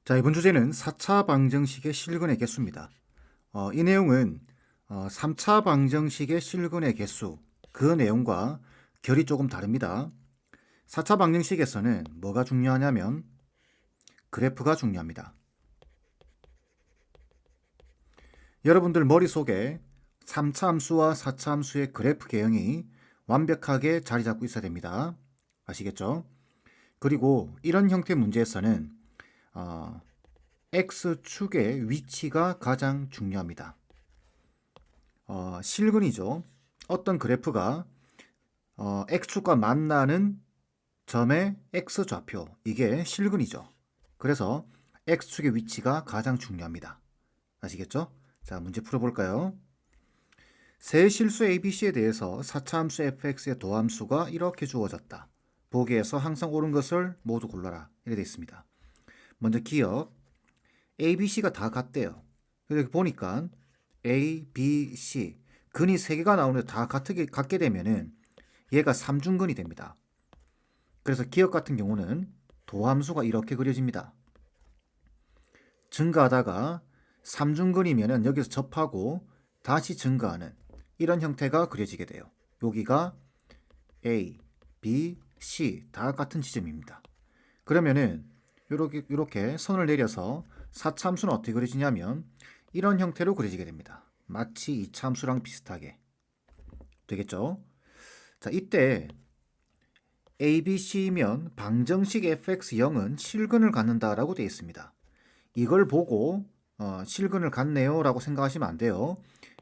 자, 이번 주제는 4차 방정식의 실근의 개수입니다. 이 내용은 3차 방정식의 실근의 개수, 그 내용과 결이 조금 다릅니다. 4차 방정식에서는 뭐가 중요하냐면 그래프가 중요합니다. 여러분들 머릿속에 3차 함수와 4차 함수의 그래프 개형이 완벽하게 자리 잡고 있어야 됩니다. 아시겠죠? 그리고 이런 형태 문제에서는 X축의 위치가 가장 중요합니다. 실근이죠. 어떤 그래프가 X축과 만나는 점의 X좌표, 이게 실근이죠. 그래서 X축의 위치가 가장 중요합니다. 아시겠죠? 자, 문제 풀어볼까요? 세 실수 ABC에 대해서 4차 함수 fx의 도함수가 이렇게 주어졌다. 보기에서 항상 옳은 것을 모두 골라라. 이렇게 되어 있습니다. 먼저 기억, ABC가 다 같대요. 이렇게 보니까 A, B, C 근이 3개가 나오는데 다 같게 되면은 얘가 삼중근이 됩니다. 그래서 기억 같은 경우는 도함수가 이렇게 그려집니다. 증가하다가 삼중근이면은 여기서 접하고 다시 증가하는 이런 형태가 그려지게 돼요. 여기가 A, B, C 다 같은 지점입니다. 그러면은 이렇게 선을 내려서 4차 함수는 어떻게 그려지냐면 이런 형태로 그려지게 됩니다. 마치 2차 함수랑 비슷하게 되겠죠? 자, 이때 ABC면 방정식 fx0은 실근을 갖는다라고 되어 있습니다. 이걸 보고 실근을 갖네요 라고 생각하시면 안 돼요.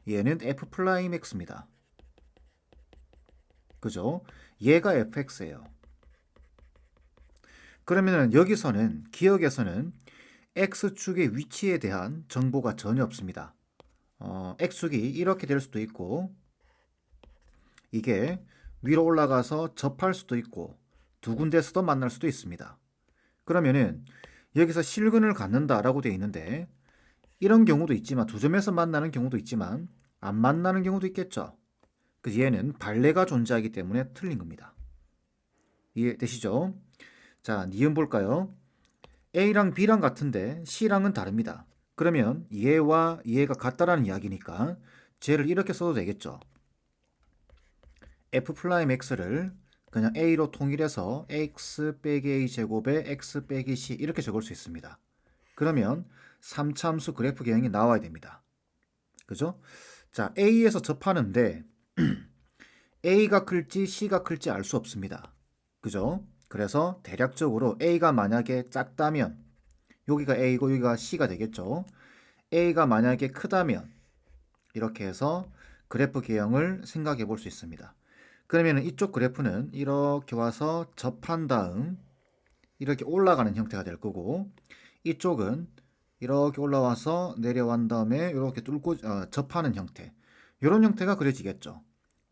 얘는 f'x입니다. 그죠? 얘가 fx예요. 그러면 여기서는 기억에서는 x축의 위치에 대한 정보가 전혀 없습니다. x축이 이렇게 될 수도 있고 이게 위로 올라가서 접할 수도 있고 두 군데에서도 만날 수도 있습니다. 그러면은 여기서 실근을 갖는다라고 되어 있는데 이런 경우도 있지만 두 점에서 만나는 경우도 있지만 안 만나는 경우도 있겠죠. 그래서 얘는 발레가 존재하기 때문에 틀린 겁니다. 이해되시죠? 자, 니은 볼까요? A랑 B랑 같은데 C랑은 다릅니다. 그러면 얘와 얘가 같다라는 이야기니까 쟤를 이렇게 써도 되겠죠. f'x를 그냥 a로 통일해서 x 빼기 a 제곱에 x 빼기 c 이렇게 적을 수 있습니다. 그러면 3차 함수 그래프 개형이 나와야 됩니다. 그죠? 자, a에서 접하는데 a가 클지 c가 클지 알 수 없습니다. 그죠? 그래서 대략적으로 a가 만약에 작다면 여기가 a고 여기가 c가 되겠죠. a가 만약에 크다면 이렇게 해서 그래프 개형을 생각해 볼 수 있습니다. 그러면 이쪽 그래프는 이렇게 와서 접한 다음 이렇게 올라가는 형태가 될 거고 이쪽은 이렇게 올라와서 내려간 다음에 이렇게 뚫고 접하는 형태, 이런 형태가 그려지겠죠.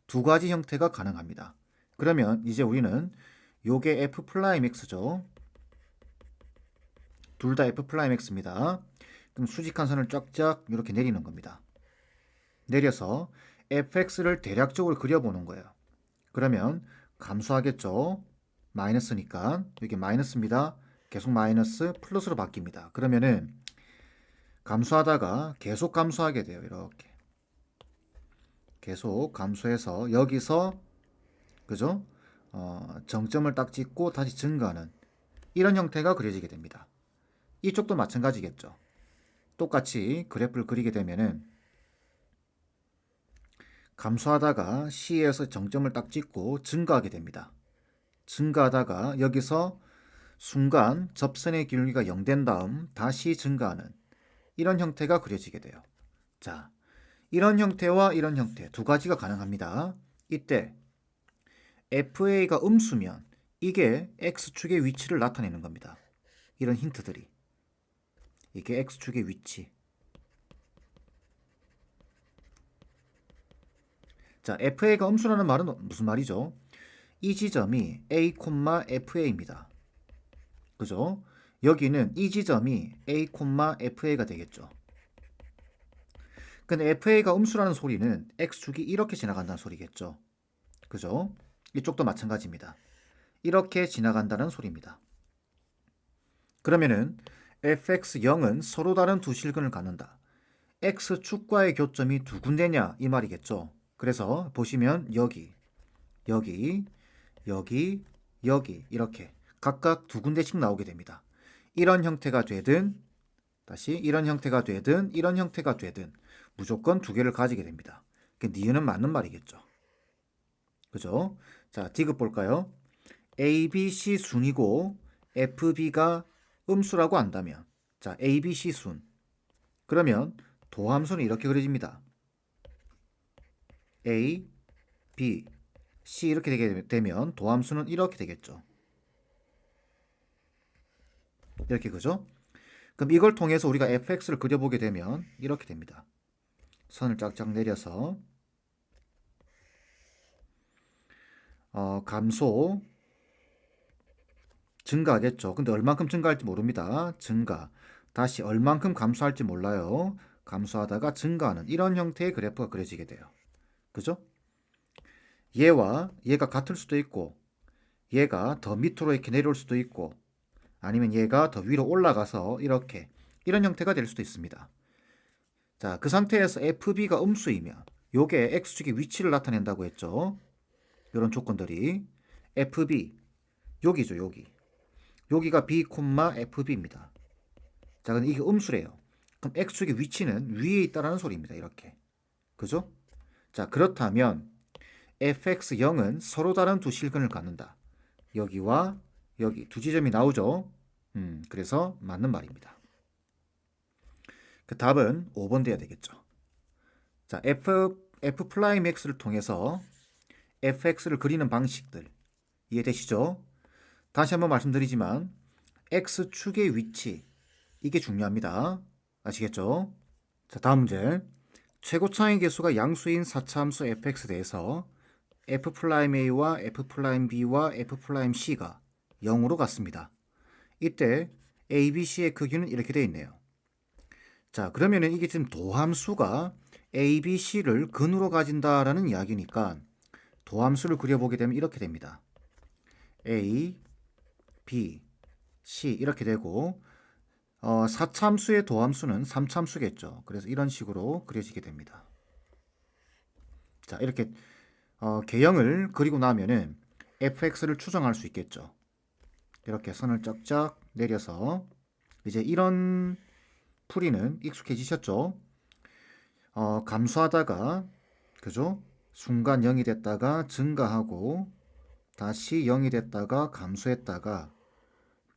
두 가지 형태가 가능합니다. 그러면 이제 우리는 요게 f'x죠. 둘 다 f'x입니다. 그럼 수직한 선을 쫙쫙 이렇게 내리는 겁니다. 내려서 fx를 대략적으로 그려보는 거예요. 그러면 감소하겠죠. 마이너스니까 여기 마이너스입니다. 계속 마이너스 플러스로 바뀝니다. 그러면은 감소하다가 계속 감소하게 돼요. 이렇게 계속 감소해서 여기서 그죠? 정점을 딱 찍고 다시 증가하는 이런 형태가 그려지게 됩니다. 이쪽도 마찬가지겠죠. 똑같이 그래프를 그리게 되면은 감소하다가 C에서 정점을 딱 찍고 증가하게 됩니다. 증가하다가 여기서 순간 접선의 기울기가 0 된 다음 다시 증가하는 이런 형태가 그려지게 돼요. 자, 이런 형태와 이런 형태 두 가지가 가능합니다. 이때 FA가 음수면 이게 X축의 위치를 나타내는 겁니다. 이런 힌트들이. 이게 X축의 위치. 자, FA가 음수라는 말은 무슨 말이죠? 이 지점이 A, FA입니다. 그죠? 여기는 이 지점이 A, FA가 되겠죠. 근데 FA가 음수라는 소리는 X축이 이렇게 지나간다는 소리겠죠. 그죠? 이쪽도 마찬가지입니다. 이렇게 지나간다는 소리입니다. 그러면은 fx0은 서로 다른 두 실근을 갖는다. x축과의 교점이 두 군데냐 이 말이겠죠. 그래서 보시면 여기, 여기, 여기, 여기 이렇게 각각 두 군데씩 나오게 됩니다. 이런 형태가 되든 다시 이런 형태가 되든 이런 형태가 되든 무조건 두 개를 가지게 됩니다. 니은은 맞는 말이겠죠. 그죠? 자, 디귿 볼까요? A, B, C 순이고 FB가 음수라고 한다면 자, A, B, C 순 그러면 도함수는 이렇게 그려집니다. A, B, C 이렇게 되게 되면 도함수는 이렇게 되겠죠. 이렇게 그죠? 그럼 이걸 통해서 우리가 fx를 그려보게 되면 이렇게 됩니다. 선을 쫙쫙 내려서 감소 증가하겠죠. 근데 얼만큼 증가할지 모릅니다. 증가. 다시 얼만큼 감소할지 몰라요. 감소하다가 증가하는 이런 형태의 그래프가 그려지게 돼요. 그죠? 얘와 얘가 같을 수도 있고 얘가 더 밑으로 이렇게 내려올 수도 있고 아니면 얘가 더 위로 올라가서 이렇게 이런 형태가 될 수도 있습니다. 자, 그 상태에서 FB가 음수이면 요게 X축의 위치를 나타낸다고 했죠. 이런 조건들이 FB 여기죠, 여기. 여기가 B, FB입니다. 자, 근데 이게 음수래요. 그럼 X축의 위치는 위에 있다라는 소리입니다. 이렇게. 그죠? 자, 그렇다면 fx0은 서로 다른 두 실근을 갖는다. 여기와 여기 두 지점이 나오죠. 그래서 맞는 말입니다. 그 답은 5번 돼야 되겠죠. 자, f'x를 통해서 fx를 그리는 방식들 이해되시죠? 다시 한번 말씀드리지만 x축의 위치 이게 중요합니다. 아시겠죠? 자, 다음 문제. 최고차의 개수가 양수인 4차함수 fx에 대해서 f'a와 f'b와 f'c가 0으로 같습니다. 이때 a, b, c의 크기는 이렇게 되어 있네요. 자, 그러면은 이게 지금 도함수가 a, b, c를 근으로 가진다라는 이야기니까 도함수를 그려보게 되면 이렇게 됩니다. a, b, c 이렇게 되고 4참수의 도함수는 3참수겠죠. 그래서 이런 식으로 그려지게 됩니다. 자, 이렇게 개형을 그리고 나면은 fx를 추정할 수 있겠죠. 이렇게 선을 쫙쫙 내려서 이제 이런 풀이는 익숙해지셨죠? 감소하다가 그죠? 순간 0이 됐다가 증가하고 다시 0이 됐다가 감소했다가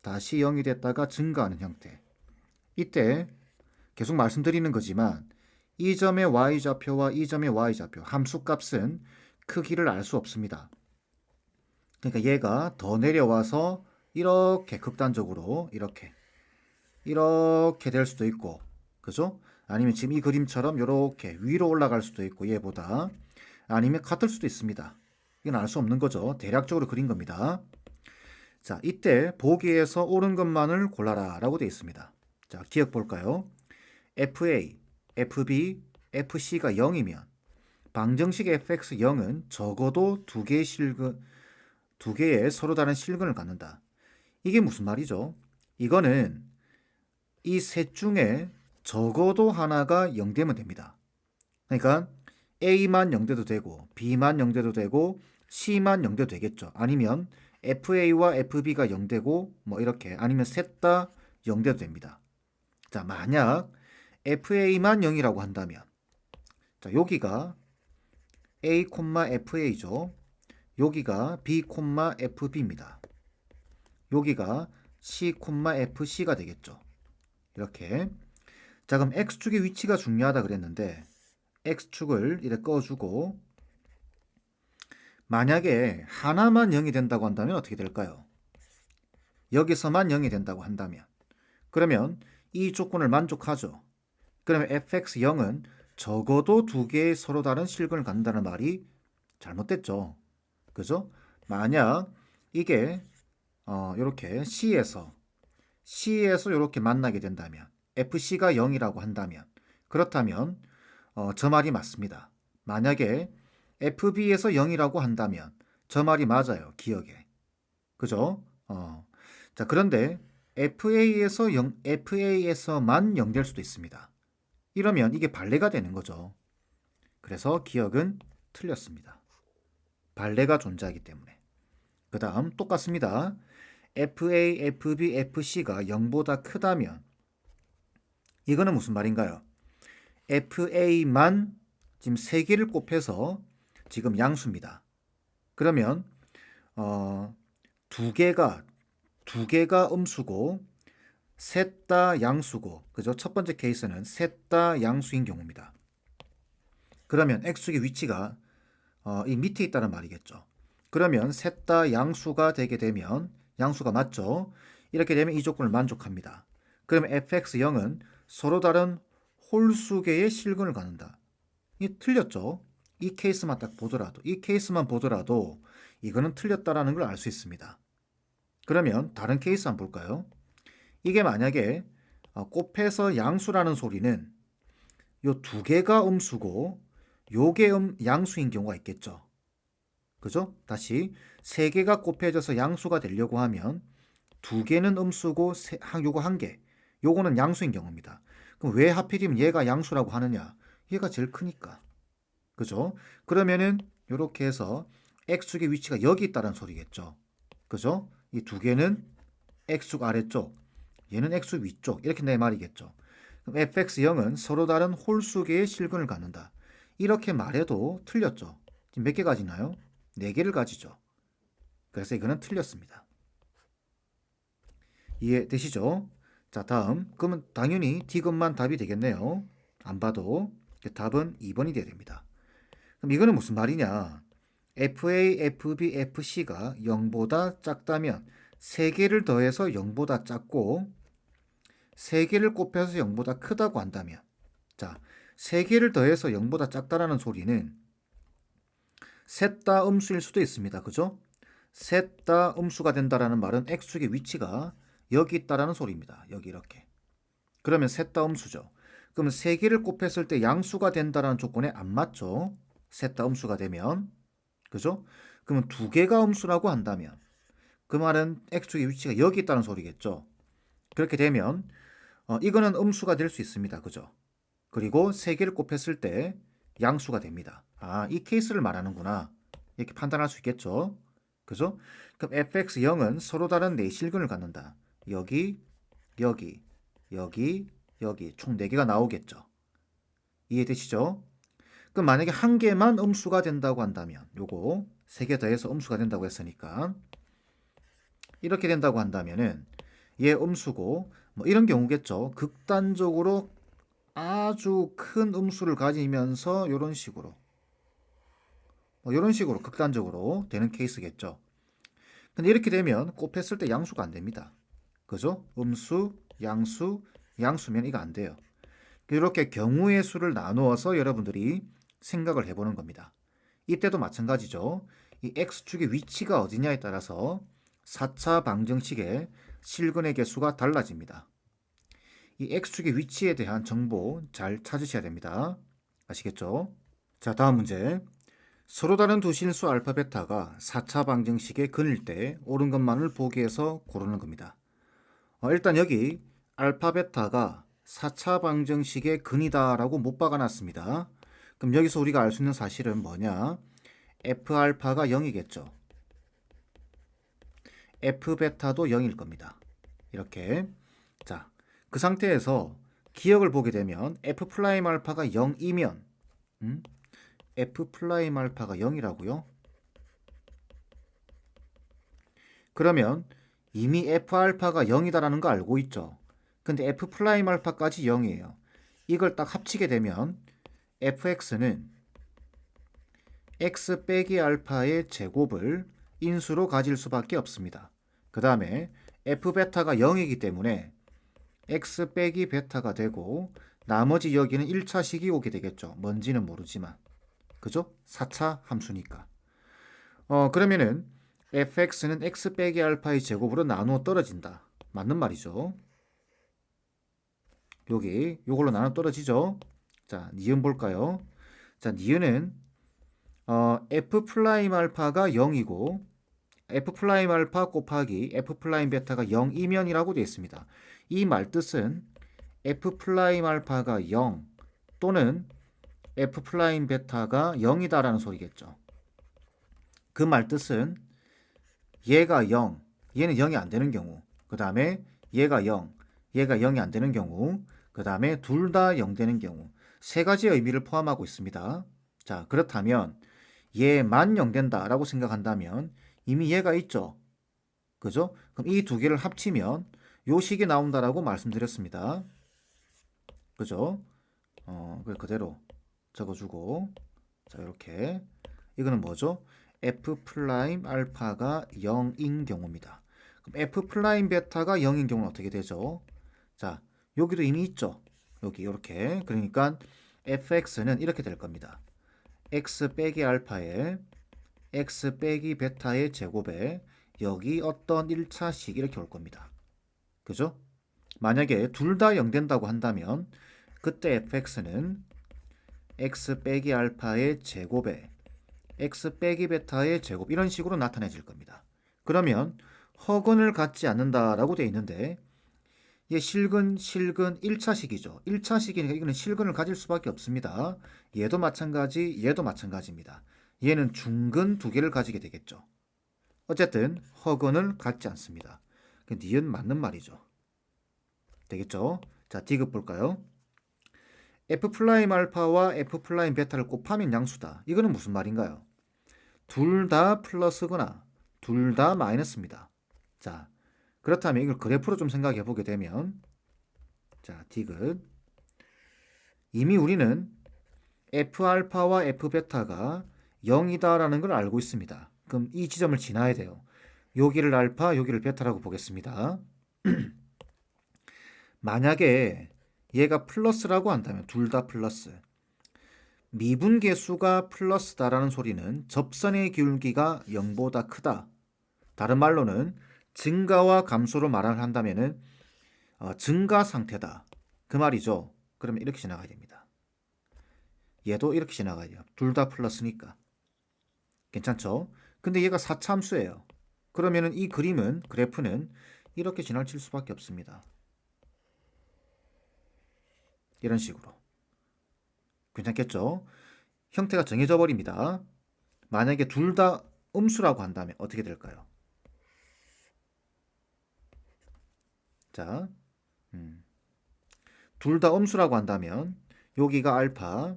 다시 0이 됐다가 증가하는 형태. 이때 계속 말씀드리는 거지만 이 점의 y좌표와 이 점의 y좌표 함수값은 크기를 알 수 없습니다. 그러니까 얘가 더 내려와서 이렇게 극단적으로 이렇게 될 수도 있고 그죠? 아니면 지금 이 그림처럼 이렇게 위로 올라갈 수도 있고 얘보다 아니면 같을 수도 있습니다. 이건 알 수 없는 거죠. 대략적으로 그린 겁니다. 자, 이때 보기에서 옳은 것만을 골라라 라고 되어 있습니다. 자, 기억 볼까요? FA, FB, FC가 0이면 방정식 fx0은 적어도 두 개의 서로 다른 실근을 갖는다. 이게 무슨 말이죠? 이거는 이 셋 중에 적어도 하나가 0되면 됩니다. 그러니까 A만 0돼도 되고 B만 0돼도 되고 C만 0돼도 되겠죠. 아니면 FA와 FB가 0되고 뭐 이렇게 아니면 셋 다 0돼도 됩니다. 자, 만약 FA만 0이라고 한다면 자, 여기가 A, FA죠. 여기가 B, FB입니다. 여기가 C, FC가 되겠죠. 이렇게. 자, 그럼 X축의 위치가 중요하다 그랬는데 X축을 이렇게 꺼주고 만약에 하나만 0이 된다고 한다면 어떻게 될까요? 여기서만 0이 된다고 한다면 그러면 이 조건을 만족하죠. 그러면 fx0은 적어도 두 개의 서로 다른 실근을 갖는다는 말이 잘못됐죠. 그죠? 만약 이게 이렇게 C에서 이렇게 만나게 된다면 FC가 0이라고 한다면 그렇다면 저 말이 맞습니다. 만약에 FB에서 0이라고 한다면 저 말이 맞아요. 기억에. 그죠? 자, 그런데 FA에서만 0 될 수도 있습니다. 이러면 이게 발레가 되는 거죠. 그래서 기억은 틀렸습니다. 발레가 존재하기 때문에. 그 다음 똑같습니다. FA, FB, FC가 0보다 크다면 이거는 무슨 말인가요? FA만 지금 3개를 곱해서 지금 양수입니다. 그러면 2개가 음수고 셋 다 양수고, 그죠? 첫 번째 케이스는 셋 다 양수인 경우입니다. 그러면 x축의 위치가 이 밑에 있다는 말이겠죠. 그러면 셋 다 양수가 되게 되면, 양수가 맞죠? 이렇게 되면 이 조건을 만족합니다. 그러면 fx0은 서로 다른 홀수계의 실근을 갖는다. 이 틀렸죠? 이 케이스만 보더라도 이거는 틀렸다라는 걸 알 수 있습니다. 그러면 다른 케이스 한번 볼까요? 이게 만약에 곱해서 양수라는 소리는 요 2개가 음수고 요게 양수인 경우가 있겠죠. 그죠? 다시 3개가 곱해져서 양수가 되려고 하면 2개는 음수고 요거 1개, 요거는 양수인 경우입니다. 그럼 왜 하필이면 얘가 양수라고 하느냐? 얘가 제일 크니까. 그죠? 그러면은 요렇게 해서 x축의 위치가 여기 있다는 소리겠죠. 그죠? 이 2개는 x축 아래쪽, 얘는 x축 위쪽, 이렇게 내 말이겠죠. 그럼 fx0은 서로 다른 홀수계의 실근을 갖는다. 이렇게 말해도 틀렸죠. 지금 몇 개 가지나요? 4개를 가지죠. 그래서 이거는 틀렸습니다. 이해되시죠? 자, 다음. 그러면 당연히 D것만 답이 되겠네요. 안 봐도. 답은 2번이 돼야 됩니다. 그럼 이거는 무슨 말이냐? FA, FB, FC가 0보다 작다면 3개를 더해서 0보다 작고 3개를 곱해서 0보다 크다고 한다면, 자, 3개를 더해서 0보다 작다라는 소리는 셋 다 음수일 수도 있습니다. 그죠? 셋 다 음수가 된다라는 말은 x축의 위치가 여기 있다라는 소리입니다. 여기 이렇게. 그러면 셋 다 음수죠. 그러면 3개를 곱했을 때 양수가 된다라는 조건에 안 맞죠? 셋 다 음수가 되면. 그죠? 그러면 2개가 음수라고 한다면 그 말은 x축의 위치가 여기 있다는 소리겠죠. 그렇게 되면 이거는 음수가 될 수 있습니다. 그죠? 그리고 3개를 곱했을 때 양수가 됩니다. 아, 이 케이스를 말하는구나. 이렇게 판단할 수 있겠죠? 그죠? 그럼 fx0은 서로 다른 4실근을 갖는다. 여기, 여기, 여기, 여기 총 4개가 나오겠죠. 이해되시죠? 그럼 만약에 1개만 음수가 된다고 한다면, 요거 3개 더해서 음수가 된다고 했으니까 이렇게 된다고 한다면은 얘 음수고 뭐 이런 경우겠죠. 극단적으로 아주 큰 음수를 가지면서 이런 식으로 극단적으로 되는 케이스겠죠. 근데 이렇게 되면 곱했을 때 양수가 안 됩니다. 그죠? 음수, 양수, 양수면 이거 안 돼요. 이렇게 경우의 수를 나누어서 여러분들이 생각을 해보는 겁니다. 이때도 마찬가지죠. 이 x축의 위치가 어디냐에 따라서 4차 방정식의 실근의 개수가 달라집니다. 이 x축의 위치에 대한 정보 잘 찾으셔야 됩니다. 아시겠죠? 자, 다음 문제. 서로 다른 두 실수 알파 베타가 4차 방정식의 근일 때 옳은 것만을 보기 위해서 고르는 겁니다. 일단 여기 알파 베타가 4차 방정식의 근이다라고 못 박아놨습니다. 그럼 여기서 우리가 알 수 있는 사실은 뭐냐? f 알파가 0이겠죠. f 베타도 0일 겁니다. 이렇게. 자, 그 상태에서 기억을 보게 되면 f 프라임 알파가 0이면 f 프라임 알파가 0이라고요? 그러면 이미 f 알파가 0이다라는 거 알고 있죠. 근데 f 프라임 알파까지 0이에요. 이걸 딱 합치게 되면 fx는 x 빼기 알파의 제곱을 인수로 가질 수밖에 없습니다. 그 다음에 f 베타가 0이기 때문에 x 빼기 베타가 되고 나머지 여기는 1차식이 오게 되겠죠. 뭔지는 모르지만. 그죠? 4차 함수니까. 그러면은 fx는 x 빼기 알파의 제곱으로 나누어 떨어진다. 맞는 말이죠. 여기 요걸로 나눠 떨어지죠. 자, 니은 볼까요? 자, 니은은 f 프라임 알파가 0이고 F'A 곱하기 F'베타가 0이면이라고 되어 있습니다. 이 말뜻은 F'A가 0 또는 F'베타가 0이다라는 소리겠죠. 그 말뜻은 얘가 0, 얘는 0이 안 되는 경우, 그 다음에 얘가 0, 얘가 0이 안 되는 경우, 그 다음에 둘 다 0 되는 경우, 세 가지 의미를 포함하고 있습니다. 자, 그렇다면 얘만 0 된다라고 생각한다면 이미 얘가 있죠. 그죠? 그럼 이 두 개를 합치면 요 식이 나온다라고 말씀드렸습니다. 그죠? 그대로 적어주고, 자, 이렇게. 이거는 뭐죠? F'알파가 0인 경우입니다. 그럼 F'베타가 0인 경우는 어떻게 되죠? 자, 여기도 이미 있죠? 여기, 이렇게. 그러니까 fx는 이렇게 될 겁니다. x 빼기 알파에 x 빼기 베타의 제곱에 여기 어떤 1차식 이렇게 올 겁니다. 그죠? 만약에 둘 다 0 된다고 한다면 그때 fx는 x 빼기 알파의 제곱에 x 빼기 베타의 제곱 이런 식으로 나타내질 겁니다. 그러면 허근을 갖지 않는다라고 되어 있는데 얘 실근 1차식이죠. 1차식이니까 이거는 실근을 가질 수밖에 없습니다. 얘도 마찬가지, 얘도 마찬가지입니다. 얘는 중근 두 개를 가지게 되겠죠. 어쨌든 허근을 갖지 않습니다. 니은 맞는 말이죠. 되겠죠? 자, 디귿 볼까요? F'알파와 F'베타를 곱하면 양수다. 이거는 무슨 말인가요? 둘 다 플러스거나 둘 다 마이너스입니다. 자, 그렇다면 이걸 그래프로 좀 생각해 보게 되면, 자, 디귿. 이미 우리는 F알파와 F베타가 0이다라는 걸 알고 있습니다. 그럼 이 지점을 지나야 돼요. 여기를 알파, 여기를 베타라고 보겠습니다. 만약에 얘가 플러스라고 한다면 둘 다 플러스. 미분계수가 플러스다라는 소리는 접선의 기울기가 0보다 크다. 다른 말로는 증가와 감소로 말을 한다면은 증가 상태다. 그 말이죠. 그러면 이렇게 지나가야 됩니다. 얘도 이렇게 지나가야 돼요. 둘 다 플러스니까. 괜찮죠? 근데 얘가 4차함수예요. 그러면은 이 그림은, 그래프는 이렇게 지나칠 수밖에 없습니다. 이런 식으로. 괜찮겠죠? 형태가 정해져 버립니다. 만약에 둘 다 음수라고 한다면 어떻게 될까요? 자, 둘 다 음수라고 한다면 여기가 알파,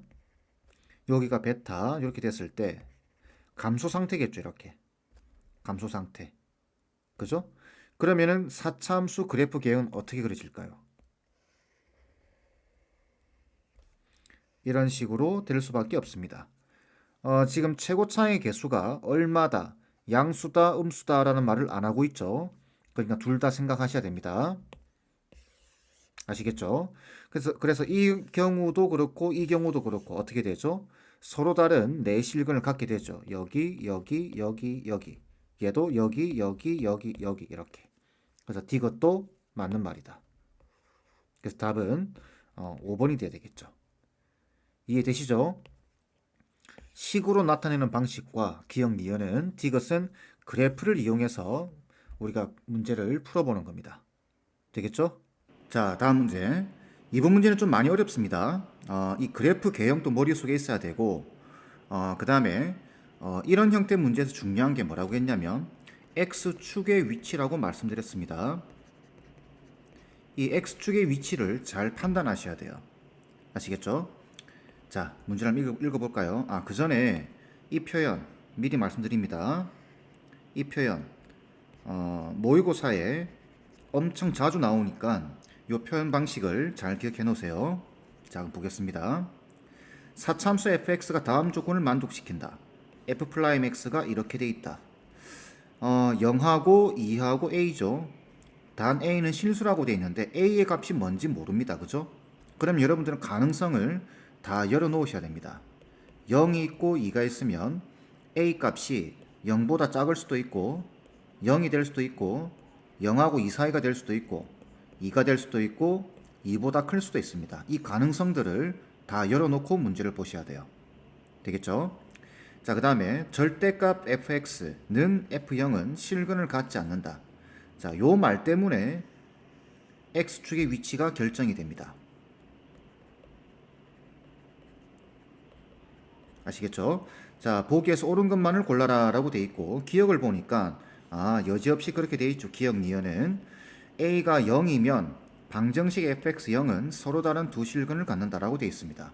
여기가 베타 이렇게 됐을 때 감소 상태겠죠. 이렇게 감소 상태. 그죠? 그러면은 4차함수 그래프 계획은 어떻게 그려질까요? 이런 식으로 될 수밖에 없습니다. 지금 최고차의 개수가 얼마다, 양수다, 음수다라는 말을 안 하고 있죠. 그러니까 둘 다 생각하셔야 됩니다. 아시겠죠? 그래서 이 경우도 그렇고 이 경우도 그렇고 어떻게 되죠? 서로 다른 내실근을 갖게 되죠. 여기, 여기, 여기, 여기. 얘도 여기, 여기, 여기, 여기 이렇게. 그래서 디귿도 맞는 말이다. 그래서 답은 5번이 돼야 되겠죠. 이해되시죠? 식으로 나타내는 방식과 기억 니은은 디귿은 그래프를 이용해서 우리가 문제를 풀어보는 겁니다. 되겠죠? 자, 다음 문제. 이번 문제는 좀 많이 어렵습니다. 이 그래프 개형도 머릿속에 있어야 되고, 그 다음에 이런 형태 문제에서 중요한 게 뭐라고 했냐면 X축의 위치라고 말씀드렸습니다. 이 X축의 위치를 잘 판단하셔야 돼요. 아시겠죠? 자, 문제를 한번 읽어볼까요? 그 전에 이 표현 미리 말씀드립니다. 이 표현 모의고사에 엄청 자주 나오니까 이 표현 방식을 잘 기억해 놓으세요. 자, 보겠습니다. 4차함수 fx가 다음 조건을 만족시킨다. f'x가 이렇게 돼 있다. 0하고 2하고 a죠. 단 a는 실수라고 돼 있는데 a의 값이 뭔지 모릅니다. 그죠? 그럼 여러분들은 가능성을 다 열어 놓으셔야 됩니다. 0이 있고 2가 있으면 a 값이 0보다 작을 수도 있고 0이 될 수도 있고 0하고 2 사이가 될 수도 있고 2가 될 수도 있고 2보다 클 수도 있습니다. 이 가능성들을 다 열어놓고 문제를 보셔야 돼요. 되겠죠? 자, 그 다음에 절대값 fx는 f0은 실근을 갖지 않는다. 자, 요 말 때문에 x축의 위치가 결정이 됩니다. 아시겠죠? 자, 보기에서 옳은 것만을 골라라 라고 돼 있고, 기억을 보니까 여지없이 그렇게 돼 있죠. 기억 니은은 a가 0이면 방정식 fx0은 서로 다른 두 실근을 갖는다라고 돼 있습니다.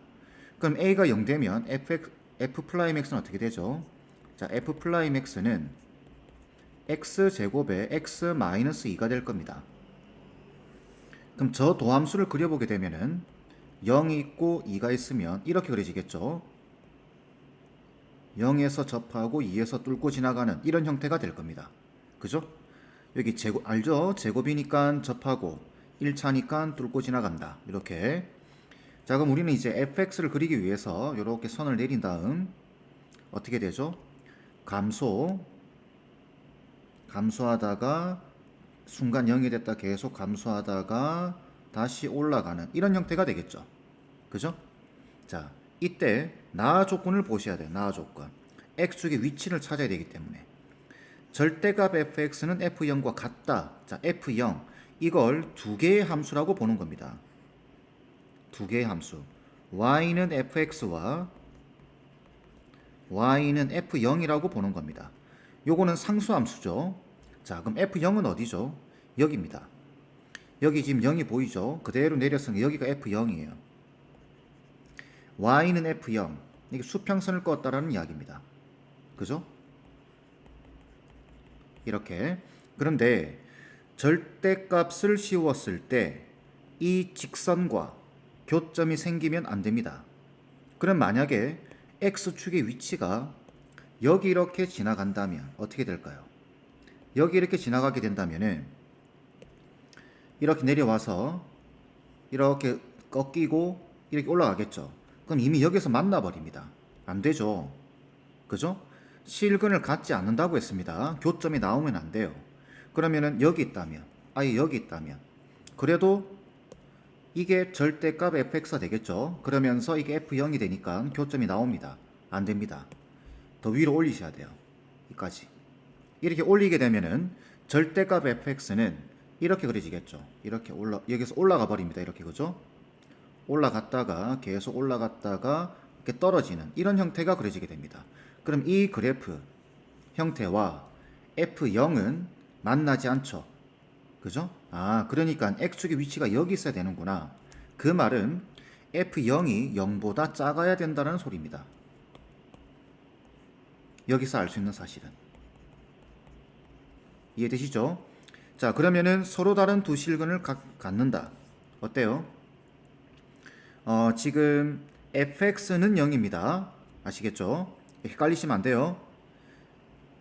그럼 a가 0 되면 f'x는 어떻게 되죠? 자, f'x는 x제곱에 x-2가 될 겁니다. 그럼 저 도함수를 그려보게 되면은 0이 있고 2가 있으면 이렇게 그려지겠죠? 0에서 접하고 2에서 뚫고 지나가는 이런 형태가 될 겁니다. 그죠? 여기 제곱 알죠? 제곱이니까 접하고 1차니까 뚫고 지나간다. 이렇게. 자, 그럼 우리는 이제 fx를 그리기 위해서 이렇게 선을 내린 다음 어떻게 되죠? 감소하다가 순간 0이 됐다 계속 감소하다가 다시 올라가는 이런 형태가 되겠죠. 그죠? 자, 이때 나아 조건을 보셔야 돼요. 나아 조건. x축의 위치를 찾아야 되기 때문에 절대값 fx는 f0과 같다. 자, f0 이걸 두 개의 함수라고 보는 겁니다. 두 개의 함수. y는 fx와 y는 f0이라고 보는 겁니다. 요거는 상수함수죠. 자, 그럼 f0은 어디죠? 여기입니다. 여기 지금 0이 보이죠? 그대로 내렸으면 여기가 f0이에요. y는 f0. 이게 수평선을 껐다라는 이야기입니다. 그죠? 이렇게. 그런데 절대값을 씌웠을 때 이 직선과 교점이 생기면 안 됩니다. 그럼 만약에 x축의 위치가 여기 이렇게 지나간다면 어떻게 될까요? 여기 이렇게 지나가게 된다면은 이렇게 내려와서 이렇게 꺾이고 이렇게 올라가겠죠. 그럼 이미 여기서 만나버립니다. 안 되죠. 그죠? 실근을 갖지 않는다고 했습니다. 교점이 나오면 안 돼요. 그러면은 여기 있다면, 아예 여기 있다면, 그래도 이게 절대값 fx가 되겠죠. 그러면서 이게 f0이 되니까 교점이 나옵니다. 안 됩니다. 더 위로 올리셔야 돼요. 여기까지. 이렇게 올리게 되면은 절대값 fx는 이렇게 그려지겠죠. 이렇게 여기서 올라가 버립니다. 이렇게, 그죠? 올라갔다가 계속 올라갔다가 이렇게 떨어지는 이런 형태가 그려지게 됩니다. 그럼 이 그래프 형태와 f0은 만나지 않죠. 그죠? 그러니까 x축의 위치가 여기 있어야 되는구나. 그 말은 f0이 0보다 작아야 된다는 소리입니다. 여기서 알 수 있는 사실은. 이해되시죠? 자, 그러면은 서로 다른 두 실근을 갖는다. 어때요? 지금 fx는 0입니다. 아시겠죠? 헷갈리시면 안 돼요.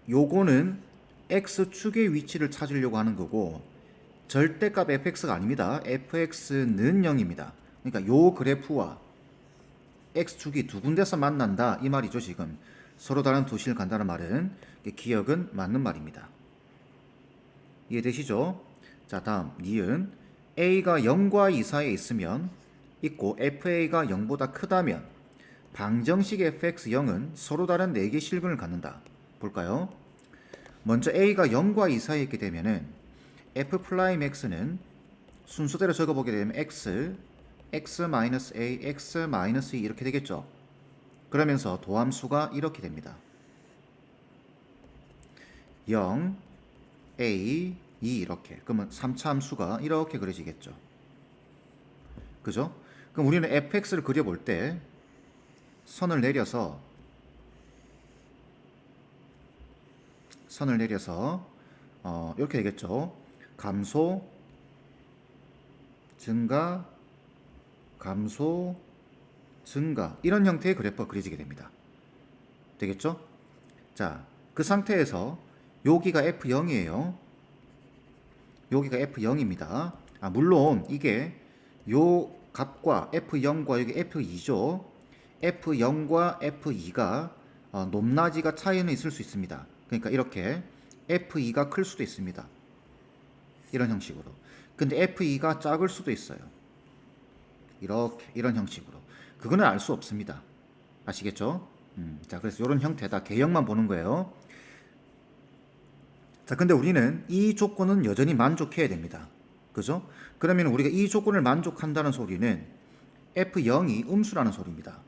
요거는 x축의 위치를 찾으려고 하는 거고 절대값 fx가 아닙니다. fx는 0입니다. 그러니까 요 그래프와 x축이 두 군데서 만난다 이 말이죠. 지금 서로 다른 두 실 간다는 말은 기억은 맞는 말입니다. 이해되시죠? 자, 다음 니은 a가 0과 2 사이에 있으면 있고 fa가 0보다 크다면 방정식 fx0은 서로 다른 4개 실근을 갖는다. 볼까요? 먼저 a가 0과 2 사이에 있게 되면은 f'x는 순서대로 적어보게 되면 x, x-a, x-2 이렇게 되겠죠. 그러면서 도함수가 이렇게 됩니다. 0, a, 2 이렇게. 그러면 3차 함수가 이렇게 그려지겠죠. 그죠? 그럼 우리는 fx를 그려볼 때 선을 내려서 이렇게 되겠죠. 감소, 증가, 감소, 증가 이런 형태의 그래프가 그려지게 됩니다. 되겠죠? 자, 그 상태에서 여기가 f0이에요. 여기가 f0입니다. 물론 이게 요 값과 f0과 여기 f2죠. f0과 f2가 높낮이가 차이는 있을 수 있습니다. 그러니까 이렇게 f2가 클 수도 있습니다. 이런 형식으로. 근데 f2가 작을 수도 있어요. 이렇게 이런 형식으로. 그거는 알 수 없습니다. 아시겠죠? 자, 그래서 이런 형태다. 개형만 보는 거예요. 자, 근데 우리는 이 조건은 여전히 만족해야 됩니다. 그죠? 그러면 우리가 이 조건을 만족한다는 소리는 F0이 음수라는 소리입니다.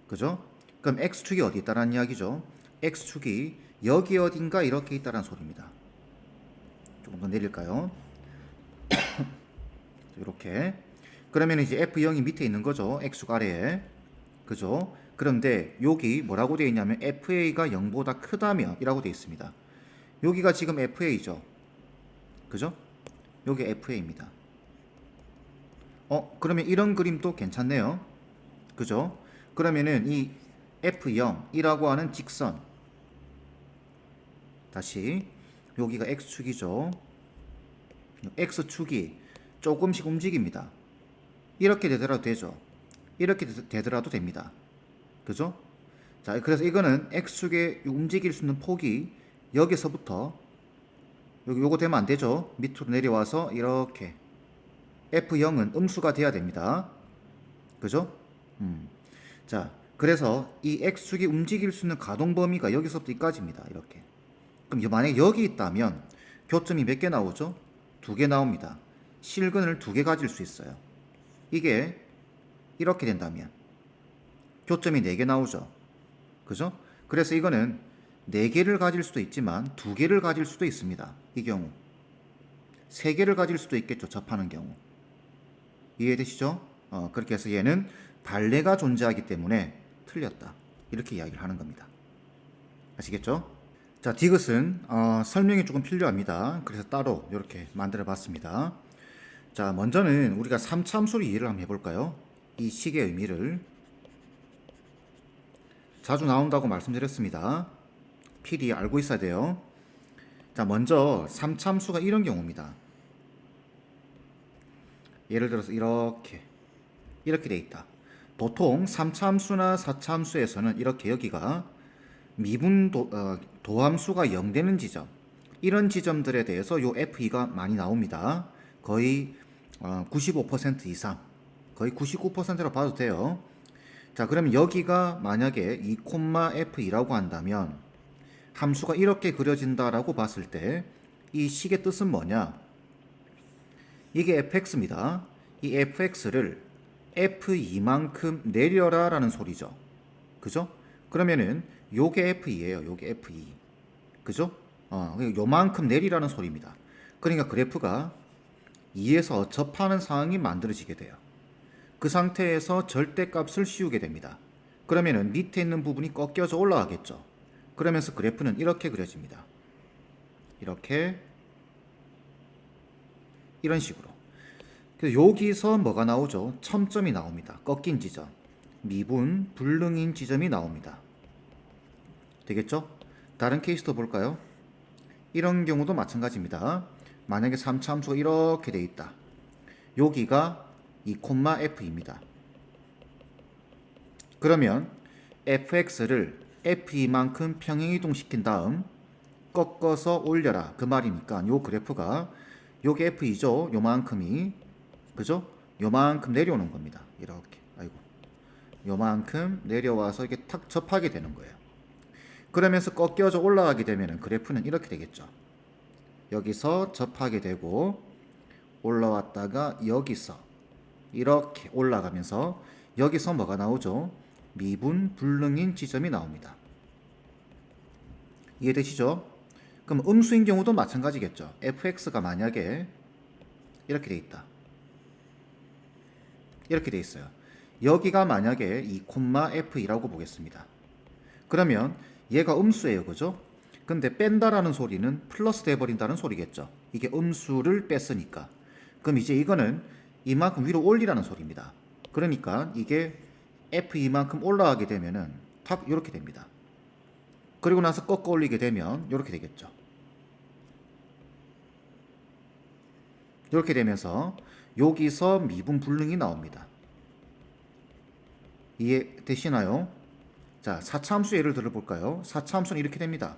그죠? 그럼 X축이 어디 있다라는 이야기죠. X축이 여기 어딘가 이렇게 있다라는 소리입니다. 조금 더 내릴까요? 이렇게. 그러면 이제 F0이 밑에 있는 거죠. X축 아래에. 그죠? 그런데 여기 뭐라고 되어 있냐면 FA가 0보다 크다면 이라고 되어 있습니다. 여기가 지금 FA죠. 그죠? 여기 FA입니다. 그러면 이런 그림도 괜찮네요. 그죠? 그러면은 이 F0이라고 하는 직선, 다시 여기가 X축이죠. X축이 조금씩 움직입니다. 이렇게 되더라도 되죠. 이렇게 되더라도 됩니다. 그죠? 자, 그래서 이거는 X축에 움직일 수 있는 폭이 여기서부터 요거 되면 안 되죠. 밑으로 내려와서 이렇게 F0은 음수가 돼야 됩니다. 그죠? 자, 그래서 이 X축이 움직일 수 있는 가동 범위가 여기서부터 여기까지입니다. 이렇게. 그럼 만약에 여기 있다면 교점이 몇 개 나오죠? 2개 나옵니다. 실근을 2개 가질 수 있어요. 이게 이렇게 된다면 교점이 4개 나오죠. 그죠? 그래서 이거는 4개를 가질 수도 있지만 2개를 가질 수도 있습니다. 이 경우 3개를 가질 수도 있겠죠. 접하는 경우. 이해되시죠? 그렇게 해서 얘는 발레가 존재하기 때문에 틀렸다. 이렇게 이야기를 하는 겁니다. 아시겠죠? 자, 디귿은 설명이 조금 필요합니다. 그래서 따로 이렇게 만들어 봤습니다. 자, 먼저는 우리가 3차함수를 이해를 한번 해볼까요? 이 식의 의미를. 자주 나온다고 말씀드렸습니다. 필히 알고 있어야 돼요. 자, 먼저 3차함수가 이런 경우입니다. 예를 들어서 이렇게 돼 있다. 보통 3차함수나 4차함수에서는 이렇게 여기가 미분 도함수가 0 되는 지점, 이런 지점들에 대해서 요 F2가 많이 나옵니다. 거의 95% 이상, 거의 99%로 봐도 돼요. 자, 그러면 여기가 만약에 2,F2라고 한다면 함수가 이렇게 그려진다라고 봤을 때 이 식의 뜻은 뭐냐? 이게 fx입니다. 이 fx를 f2만큼 내려라 라는 소리죠. 그죠? 그러면은 요게 f2예요. 요게 f2. 그죠? 요만큼 내리라는 소리입니다. 그러니까 그래프가 2에서 접하는 상황이 만들어지게 돼요. 그 상태에서 절대값을 씌우게 됩니다. 그러면은 밑에 있는 부분이 꺾여져 올라가겠죠. 그러면서 그래프는 이렇게 그려집니다. 이렇게, 이런 식으로. 그래서 여기서 뭐가 나오죠? 첨점이 나옵니다. 꺾인 지점, 미분 불능인 지점이 나옵니다. 되겠죠? 다른 케이스도 볼까요? 이런 경우도 마찬가지입니다. 만약에 3차 함수가 이렇게 돼 있다. 여기가 2,F입니다. 그러면 fx를 f2만큼 평행이동시킨 다음 꺾어서 올려라 그 말이니까 요 그래프가 요게 f2죠. 요만큼이, 그죠? 요만큼 내려오는 겁니다. 이렇게, 아이고, 요만큼 내려와서 이게 탁 접하게 되는 거예요. 그러면서 꺾여져 올라가게 되면 그래프는 이렇게 되겠죠. 여기서 접하게 되고 올라왔다가 여기서 이렇게 올라가면서 여기서 뭐가 나오죠? 미분 불능인 지점이 나옵니다. 이해되시죠? 그럼 음수인 경우도 마찬가지겠죠. fx가 만약에 이렇게 돼 있다. 이렇게 돼 있어요. 여기가 만약에 2,F이라고 보겠습니다. 그러면 얘가 음수예요. 그죠? 근데 뺀다라는 소리는 플러스 돼버린다는 소리겠죠. 이게 음수를 뺐으니까. 그럼 이제 이거는 이만큼 위로 올리라는 소리입니다. 그러니까 이게 F2만큼 올라가게 되면은 탁 이렇게 됩니다. 그리고 나서 꺾어 올리게 되면 이렇게 되겠죠. 이렇게 되면서 여기서 미분 불능이 나옵니다. 이해되시나요? 자, 4차함수 예를 들어볼까요? 4차함수는 이렇게 됩니다.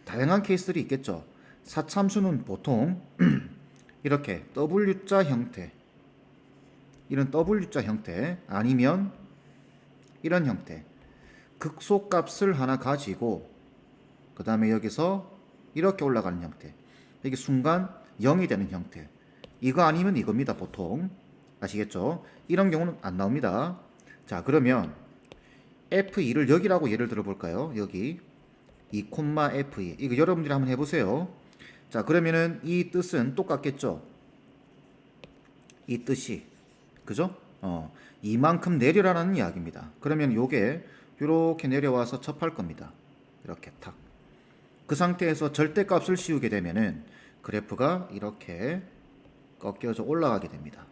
다양한 케이스들이 있겠죠. 4차함수는 보통 이렇게 W자 형태, 이런 W자 형태, 아니면 이런 형태, 극소값을 하나 가지고 그 다음에 여기서 이렇게 올라가는 형태. 이게 순간 0이 되는 형태. 이거 아니면 이겁니다, 보통. 아시겠죠? 이런 경우는 안 나옵니다. 자, 그러면 F2를 여기라고 예를 들어 볼까요? 여기 2,F2. 이거 여러분들이 한번 해보세요. 자, 그러면은 이 뜻은 똑같겠죠? 이 뜻이. 그죠? 이만큼 내려라는 이야기입니다. 그러면 요게 이렇게 내려와서 접할 겁니다. 이렇게 탁. 그 상태에서 절대값을 씌우게 되면은 그래프가 이렇게 꺾여져 올라가게 됩니다.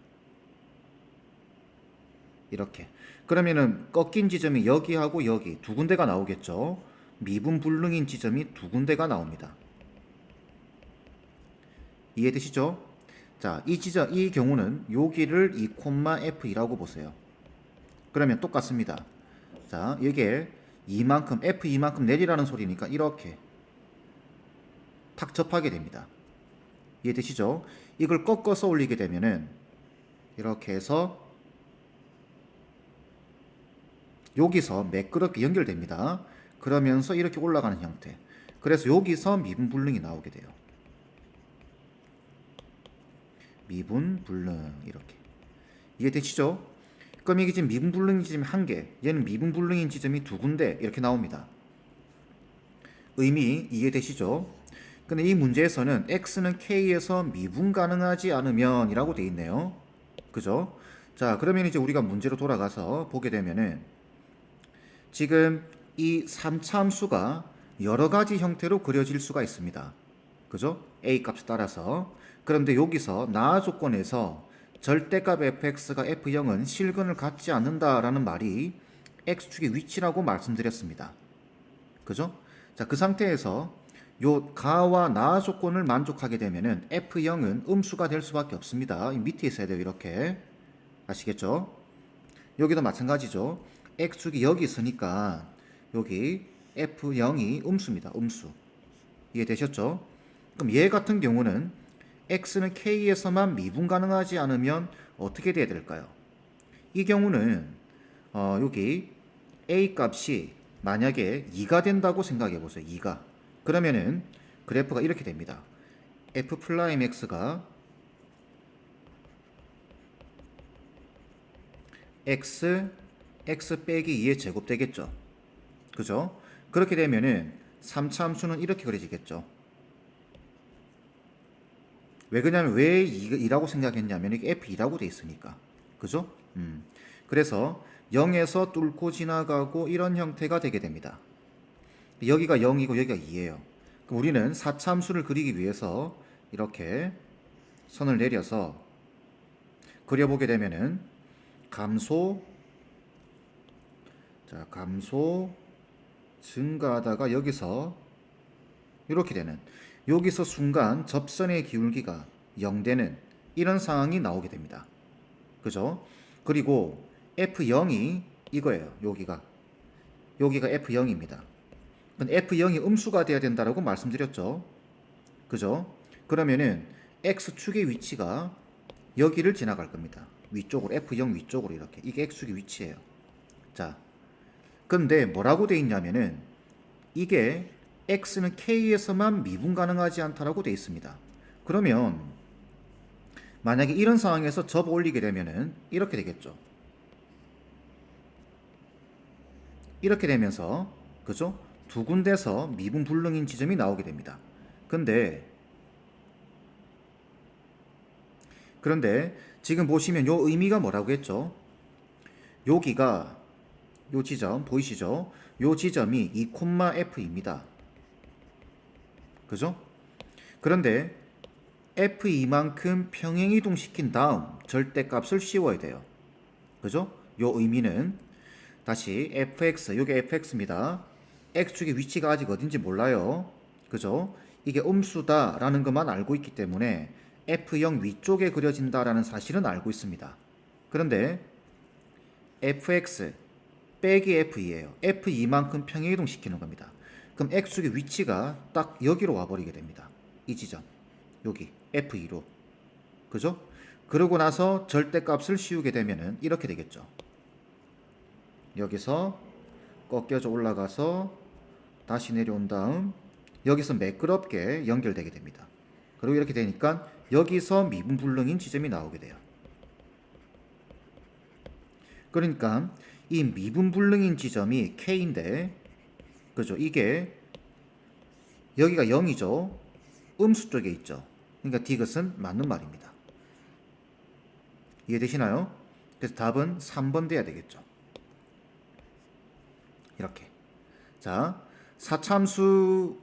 이렇게. 그러면은 꺾인 지점이 여기하고 여기 두 군데가 나오겠죠. 미분불능인 지점이 두 군데가 나옵니다. 이해되시죠? 자, 이 지점, 이 경우는 여기를 2,F2라고 보세요. 그러면 똑같습니다. 자, 이게 이만큼 F2만큼 내리라는 소리니까 이렇게 탁 접하게 됩니다. 이해되시죠? 이걸 꺾어서 올리게 되면은 이렇게 해서 여기서 매끄럽게 연결됩니다. 그러면서 이렇게 올라가는 형태. 그래서 여기서 미분불능이 나오게 돼요. 미분불능 이렇게. 이해되시죠? 그럼 이게 지금 미분불능인 지점이 한 개, 얘는 미분불능인 지점이 두 군데 이렇게 나옵니다. 의미 이해되시죠? 근데 이 문제에서는 x는 k에서 미분 가능하지 않으면 이라고 돼 있네요. 그죠? 자, 그러면 이제 우리가 문제로 돌아가서 보게 되면은 지금 이 3차 함수가 여러 가지 형태로 그려질 수가 있습니다. 그죠? a 값에 따라서. 그런데 여기서 나와 조건에서 절대값 fx가 f0은 실근을 갖지 않는다라는 말이 x축의 위치라고 말씀드렸습니다. 그죠? 자, 그 상태에서 요 가와 나 조건을 만족하게 되면은 f0은 음수가 될 수밖에 없습니다. 밑에 있어야 돼요. 이렇게. 아시겠죠? 여기도 마찬가지죠. x축이 여기 있으니까 여기 f0이 음수입니다. 음수. 이해되셨죠? 그럼 얘 같은 경우는 x는 k에서만 미분 가능하지 않으면 어떻게 돼야 될까요? 이 경우는 여기 a 값이 만약에 2가 된다고 생각해 보세요. 2가. 그러면은 그래프가 이렇게 됩니다. f'x가 x 빼기 2의 제곱 되겠죠. 그죠? 그렇게 되면은 3차 함수는 이렇게 그려지겠죠. 왜 그러냐면 왜 2라고 생각했냐면 이게 f2라고 돼 있으니까. 그죠? 그래서 0에서 뚫고 지나가고 이런 형태가 되게 됩니다. 여기가 0이고 여기가 2예요. 그럼 우리는 4차 함수를 그리기 위해서 이렇게 선을 내려서 그려보게 되면은 감소 증가하다가 여기서 이렇게 되는, 여기서 순간 접선의 기울기가 0 되는 이런 상황이 나오게 됩니다. 그죠? 그리고 F0이 이거예요. 여기가 F0입니다. F0이 음수가 돼야 된다라고 말씀드렸죠. 그죠? 그러면은 X축의 위치가 여기를 지나갈 겁니다. 위쪽으로, F0 위쪽으로 이렇게. 이게 X축의 위치예요. 자, 근데 뭐라고 돼 있냐면은 이게 x는 k에서만 미분 가능하지 않다라고 돼 있습니다. 그러면 만약에 이런 상황에서 접어 올리게 되면은 이렇게 되겠죠. 이렇게 되면서 그죠? 두 군데서 미분 불능인 지점이 나오게 됩니다. 그런데 지금 보시면 요 의미가 뭐라고 했죠? 여기가 요 지점 보이시죠? 요 지점이 2,F입니다. 그죠? 그런데 F2만큼 평행이동 시킨 다음 절대값을 씌워야 돼요. 그죠? 요 의미는 다시 fx, 요게 fx입니다. x축의 위치가 아직 어딘지 몰라요. 그죠? 이게 음수다라는 것만 알고 있기 때문에 f0 위쪽에 그려진다라는 사실은 알고 있습니다. 그런데 fx 빼기 f2예요. f2만큼 평행이동 시키는 겁니다. 그럼 x축의 위치가 딱 여기로 와버리게 됩니다. 이 지점, 여기 f2로. 그죠? 그러고 나서 절대값을 씌우게 되면은 이렇게 되겠죠. 여기서 꺾여져 올라가서 다시 내려온 다음 여기서 매끄럽게 연결되게 됩니다. 그리고 이렇게 되니까 여기서 미분불능인 지점이 나오게 돼요. 그러니까 이 미분불능인 지점이 K인데, 그죠? 이게 여기가 0이죠. 음수 쪽에 있죠. 그러니까 디귿은 맞는 말입니다. 이해되시나요? 그래서 답은 3번 돼야 되겠죠. 이렇게. 자, 사참수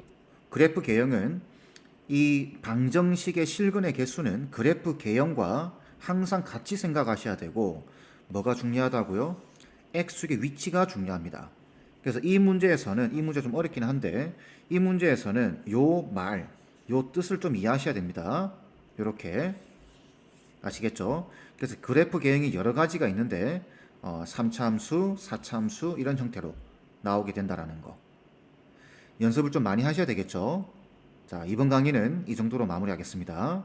그래프 개형은 이 방정식의 실근의 개수는 그래프 개형과 항상 같이 생각하셔야 되고, 뭐가 중요하다고요? x축의 위치가 중요합니다. 그래서 이 문제에서는, 이 문제 좀 어렵긴 한데, 이 문제에서는 요 뜻을 좀 이해하셔야 됩니다. 요렇게. 아시겠죠? 그래서 그래프 개형이 여러 가지가 있는데 3참수, 4참수 이런 형태로 나오게 된다라는 거. 연습을 좀 많이 하셔야 되겠죠? 자, 이번 강의는 이 정도로 마무리하겠습니다.